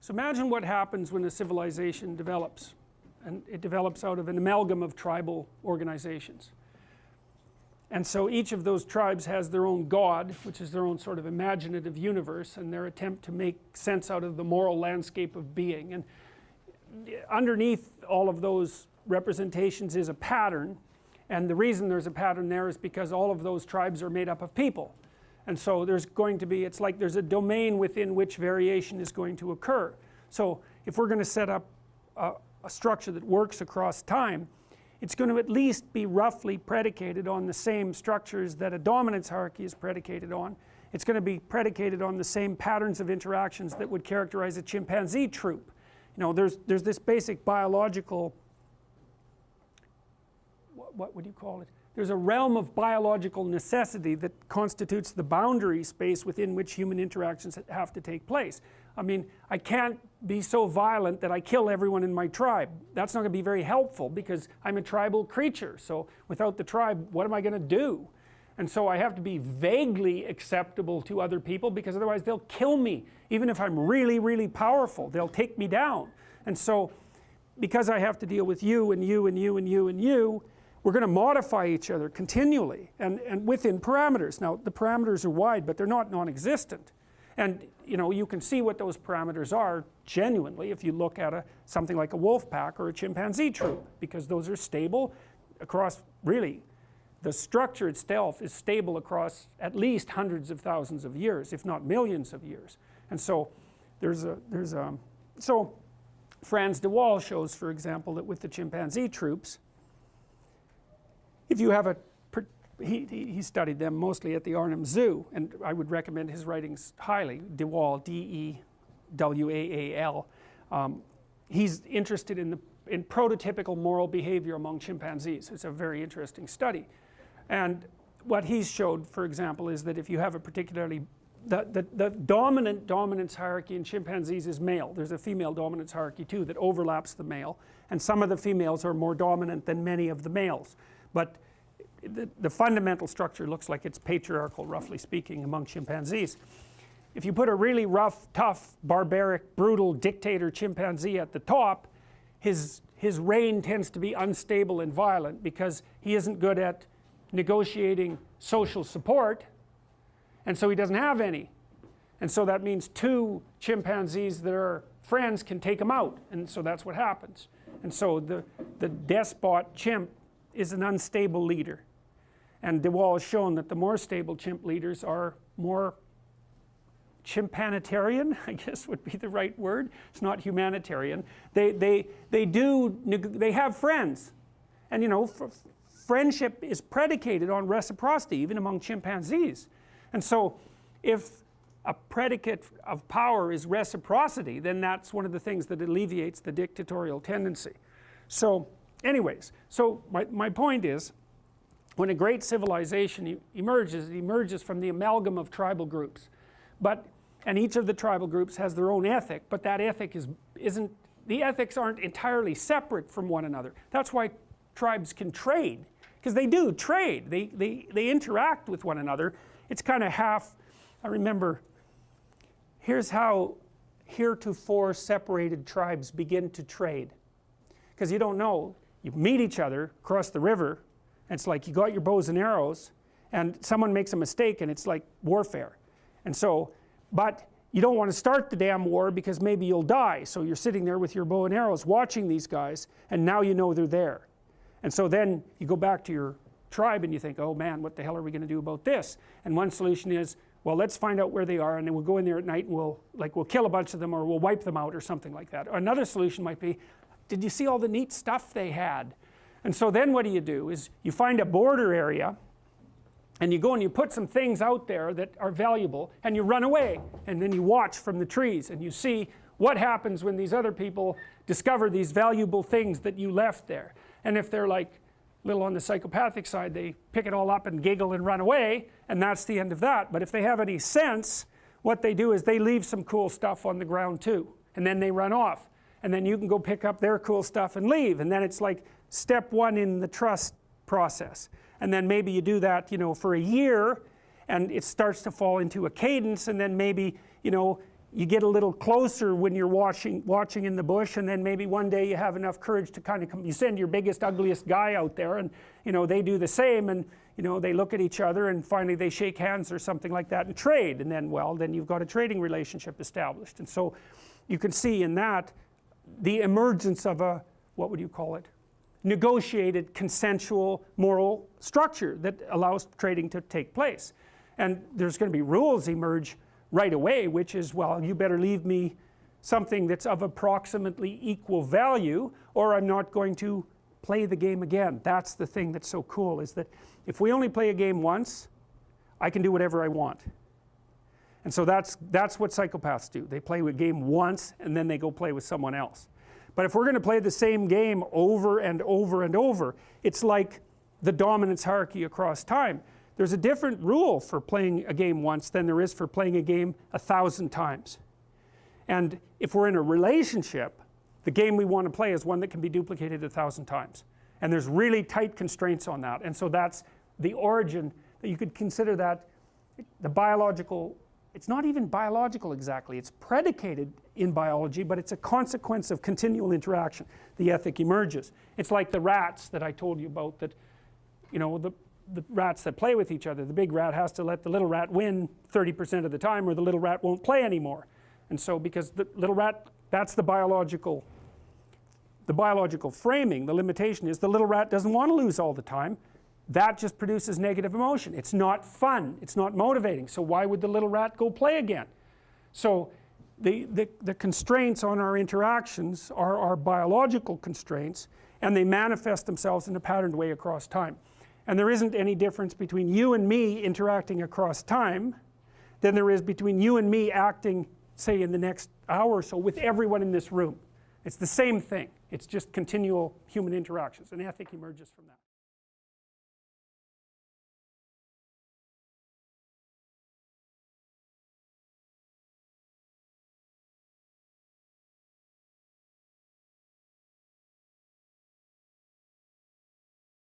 So imagine what happens when a civilization develops, and it develops out of an amalgam of tribal organizations. And so each of those tribes has their own god, which is their own sort of imaginative universe, and their attempt to make sense out of the moral landscape of being. And underneath all of those representations is a pattern, and the reason there's a pattern there is because all of those tribes are made up of people. And so there's going to be, it's like there's a domain within which variation is going to occur. So if we're going to set up a structure that works across time, it's going to at least be roughly predicated on the same structures that a dominance hierarchy is predicated on. It's going to be predicated on the same patterns of interactions that would characterize a chimpanzee troop. You know, there's this basic biological, what would you call it? There's a realm of biological necessity that constitutes the boundary space within which human interactions have to take place. I mean, I can't be so violent that I kill everyone in my tribe. That's not going to be very helpful because I'm a tribal creature. So without the tribe, what am I going to do? And so I have to be vaguely acceptable to other people, because otherwise they'll kill me. Even if I'm really, really powerful, they'll take me down. And so because I have to deal with you and you and you and you and you, we're going to modify each other continually and within parameters. Now the parameters are wide, but they're not non-existent. And you know, you can see what those parameters are genuinely if you look at something like a wolf pack or a chimpanzee troop, because those are stable across, really, the structure itself is stable across at least hundreds of thousands of years, if not millions of years. And so so Franz de Waal shows, for example, that with the chimpanzee troops, if you have he studied them mostly at the Arnhem Zoo, and I would recommend his writings highly. De Waal, D-E-W-A-A-L. He's interested in prototypical moral behavior among chimpanzees. It's a very interesting study. And what he's showed, for example, is that if you have a particularly, the dominant dominance hierarchy in chimpanzees is male. There's a female dominance hierarchy too that overlaps the male, and some of the females are more dominant than many of the males. But the fundamental structure looks like it's patriarchal, roughly speaking, among chimpanzees. If you put a really rough, tough, barbaric, brutal dictator chimpanzee at the top, his reign tends to be unstable and violent because he isn't good at negotiating social support, and so he doesn't have any. And so that means two chimpanzees that are friends can take him out, and so that's what happens. And so the despot chimp is an unstable leader. And de Waal has shown that the more stable chimp leaders are more chimpanitarian, I guess would be the right word. It's not humanitarian. They have friends, and you know, friendship is predicated on reciprocity, even among chimpanzees. And so if a predicate of power is reciprocity, then that's one of the things that alleviates the dictatorial tendency. So anyways, so my point is, when a great civilization emerges, it emerges from the amalgam of tribal groups. And each of the tribal groups has their own ethic, but that ethic isn't, the ethics aren't entirely separate from one another. That's why tribes can trade, because they do trade. They interact with one another. It's kind of half, I remember, here's how heretofore separated tribes begin to trade. Because you don't know, you meet each other across the river, and it's like you got your bows and arrows, and someone makes a mistake and it's like warfare. And so, but you don't want to start the damn war because maybe you'll die, so you're sitting there with your bow and arrows watching these guys, and now you know they're there. And so then you go back to your tribe and you think, oh man, what the hell are we going to do about this? And one solution is, well, let's find out where they are, and then we'll go in there at night and we'll kill a bunch of them, or we'll wipe them out or something like that. Or another solution might be, did you see all the neat stuff they had? And so then what do is you find a border area, and you go and you put some things out there that are valuable, and you run away, and then you watch from the trees and you see what happens when these other people discover these valuable things that you left there. And if they're like a little on the psychopathic side, they pick it all up and giggle and run away, and that's the end of that. But if they have any sense, what they do is they leave some cool stuff on the ground too, and then they run off, and then you can go pick up their cool stuff and leave. And then it's like step one in the trust process. And then maybe you do that, you know, for a year, and it starts to fall into a cadence, and then maybe, you know, you get a little closer when you're watching in the bush, and then maybe one day you have enough courage to kind of you send your biggest, ugliest guy out there, and they do the same, and they look at each other, and finally they shake hands or something like that and trade, and then, well, then you've got a trading relationship established. And so you can see in that the emergence of a, what would you call it, negotiated, consensual, moral structure that allows trading to take place. And there's going to be rules emerge right away, which is, well, you better leave me something that's of approximately equal value, or I'm not going to play the game again. That's the thing that's so cool, is that if we only play a game once, I can do whatever I want. And so that's what psychopaths do. They play a game once, and then they go play with someone else. But if we're going to play the same game over and over and over, it's like the dominance hierarchy across time. There's a different rule for playing a game once than there is for playing a game 1,000 times. And if we're in a relationship, the game we want to play is one that can be duplicated 1,000 times. And there's really tight constraints on that. And so that's the origin, that you could consider that the biological, it's not even biological exactly, it's predicated in biology, but it's a consequence of continual interaction. The ethic emerges. It's like the rats that I told you about, that the rats that play with each other. The big rat has to let the little rat win 30% of the time, or the little rat won't play anymore. And so because the little rat, that's the biological framing, the limitation is the little rat doesn't want to lose all the time. That just produces negative emotion. It's not fun, it's not motivating, so why would the little rat go play again? So the constraints on our interactions are our biological constraints, and they manifest themselves in a patterned way across time. And there isn't any difference between you and me interacting across time than there is between you and me acting, say, in the next hour or so with everyone in this room. It's the same thing. It's just continual human interactions, and ethic emerges from that.